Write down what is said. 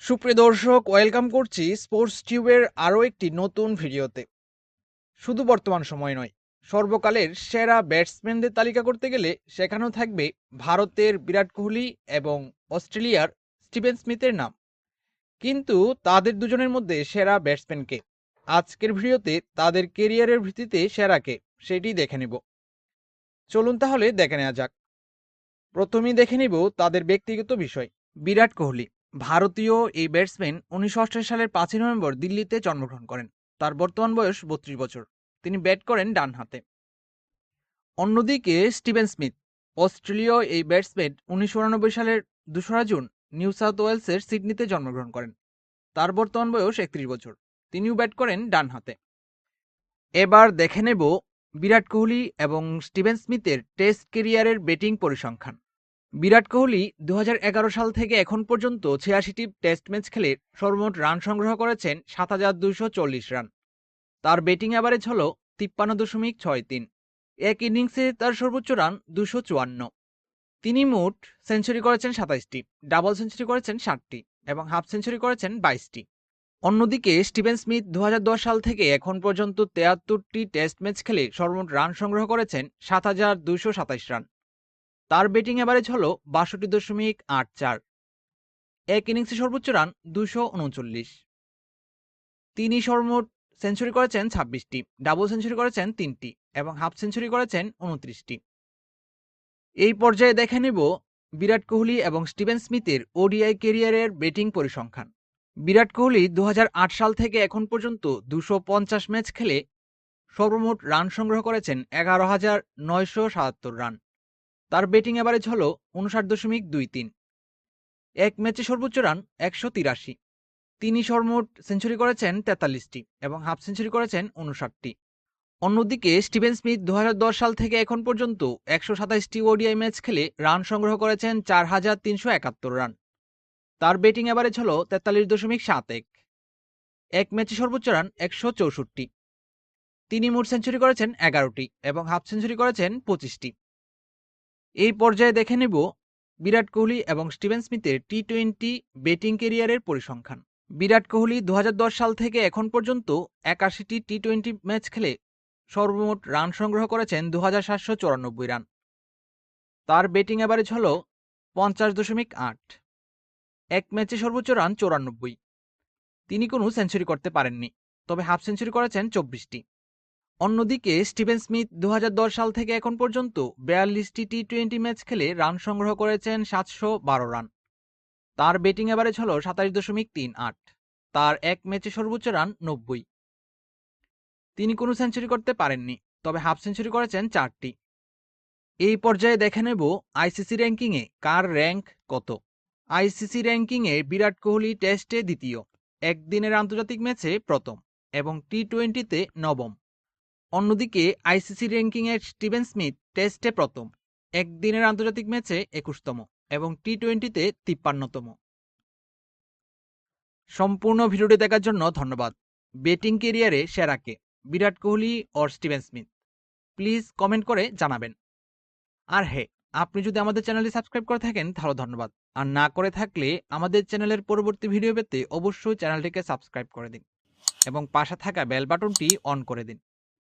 সুপ্রিয় দর্শক, ওয়েলকাম করছি স্পোর্টস টিউবের আরও একটি নতুন ভিডিওতে। শুধু বর্তমান সময় নয়, সর্বকালের সেরা ব্যাটসম্যানদের তালিকা করতে গেলে সেখানেও থাকবে ভারতের বিরাট কোহলি এবং অস্ট্রেলিয়ার স্টিভেন স্মিথের নাম। কিন্তু তাদের দুজনের মধ্যে সেরা ব্যাটসম্যান কে? আজকের ভিডিওতে তাদের কেরিয়ারের ভিত্তিতে সেরা কে সেটি দেখে নেব। চলুন তাহলে দেখে নেওয়া যাক। প্রথমেই দেখে নিব তাদের ব্যক্তিগত বিষয়। বিরাট কোহলি ভারতীয় এই ব্যাটসম্যান 1988 সালের 5ই নভেম্বর দিল্লিতে জন্মগ্রহণ করেন। তার বর্তমান বয়স 32 বছর। তিনি ব্যাট করেন ডান হাতে। অন্যদিকে স্টিভেন স্মিথ অস্ট্রেলীয় এই ব্যাটসম্যান 1989 সালের 2রা জুন নিউ সাউথ ওয়েলসের সিডনিতে জন্মগ্রহণ করেন। তার বর্তমান বয়স 31 বছর। তিনিও ব্যাট করেন ডান হাতে। এবার দেখে নেব বিরাট কোহলি এবং স্টিভেন স্মিথের টেস্ট কেরিয়ারের ব্যাটিং পরিসংখ্যান। বিরাট কোহলি 2011 সাল থেকে এখন পর্যন্ত 86টি টেস্ট ম্যাচ খেলে সর্বমোট রান সংগ্রহ করেছেন 7,240 রান। তার ব্যাটিং অ্যাভারেজ হল 53.63। এক ইনিংসে তার সর্বোচ্চ রান 254। তিনি মোট সেঞ্চুরি করেছেন 27টি, ডাবল সেঞ্চুরি করেছেন 60টি এবং হাফ সেঞ্চুরি করেছেন 22টি। অন্যদিকে স্টিভেন স্মিথ 2010 সাল থেকে এখন পর্যন্ত 73টি টেস্ট ম্যাচ খেলে সর্বমোট রান সংগ্রহ করেছেন 7,227 রান। তার ব্যাটিং অ্যাভারেজ হল 62.84। এক ইনিংসে সর্বোচ্চ রান 239। তিনি সর্বমোট সেঞ্চুরি করেছেন 26টি, ডাবল সেঞ্চুরি করেছেন 3টি এবং হাফ সেঞ্চুরি করেছেন 29টি। এই পর্যায়ে দেখে নেব বিরাট কোহলি এবং স্টিভেন স্মিথের ওডিআই ক্যারিয়ারের ব্যাটিং পরিসংখ্যান। বিরাট কোহলি 2008 সাল থেকে এখন পর্যন্ত 250 ম্যাচ খেলে সর্বমোট রান সংগ্রহ করেছেন 11,977 রান। তার ব্যাটিং অ্যাভারেজ হল 59.23। এক ম্যাচে সর্বোচ্চ রান 183। তিনি সর্বমোট সেঞ্চুরি করেছেন 43টি এবং হাফ সেঞ্চুরি করেছেন 59টি। অন্যদিকে স্টিভেন স্মিথ 2010 সাল থেকে এখন পর্যন্ত 127টি ওডিআই ম্যাচ খেলে রান সংগ্রহ করেছেন 4,371 রান। তার ব্যাটিং অ্যাভারেজ হল 43.71। এক ম্যাচে সর্বোচ্চ রান 164। তিনি মোট সেঞ্চুরি করেছেন 11টি এবং হাফ সেঞ্চুরি করেছেন 25টি। এই পর্যায়ে দেখে নেব বিরাট কোহলি এবং স্টিভেন স্মিথের টি-20 ব্যাটিং ক্যারিয়ারের পরিসংখ্যান। বিরাট কোহলি 2010 সাল থেকে এখন পর্যন্ত 81টি টি-20 ম্যাচ খেলে সর্বমোট রান সংগ্রহ করেছেন 2,794 রান। তার ব্যাটিং অ্যাভারেজ হল 50.8। এক ম্যাচে সর্বোচ্চ রান 94। তিনি কোনো সেঞ্চুরি করতে পারেননি, তবে হাফ সেঞ্চুরি করেছেন 24টি। অন্যদিকে স্টিভেন স্মিথ 2010 সাল থেকে এখন পর্যন্ত 42টি টি-20 ম্যাচ খেলে রান সংগ্রহ করেছেন 712 রান। তার ব্যাটিং অ্যাভারেজ হল 27.38। তার এক ম্যাচে সর্বোচ্চ রান 90। তিনি কোনো সেঞ্চুরি করতে পারেননি, তবে হাফ সেঞ্চুরি করেছেন 4টি। এই পর্যায়ে দেখে নেব আইসিসি র্যাঙ্কিংয়ে কার র্যাঙ্ক কত। আইসিসি র্যাঙ্কিংয়ে বিরাট কোহলি টেস্টে দ্বিতীয়, একদিনের আন্তর্জাতিক ম্যাচে প্রথম এবং টি-20তে নবম। অন্যদিকে আইসিসি র্যাঙ্কিংয়ে স্টিভেন স্মিথ টেস্টে প্রথম, একদিনের আন্তর্জাতিক ম্যাচে 21তম এবং টি-20তে 53তম। সম্পূর্ণ ভিডিওটি দেখার জন্য ধন্যবাদ। ব্যাটিং ক্যারিয়ারে সেরা কে, Virat Kohli or Steven Smith? Please comment করে জানাবেন। আর হ্যাঁ, আপনি যদি আমাদের চ্যানেলটি সাবস্ক্রাইব করে থাকেন তাহলে ধন্যবাদ, আর না করে থাকলে আমাদের চ্যানেলের পরবর্তী ভিডিও পেতে অবশ্যই চ্যানেলটিকে সাবস্ক্রাইব করে দিন এবং পাশে থাকা বেল বাটনটি অন করে দিন।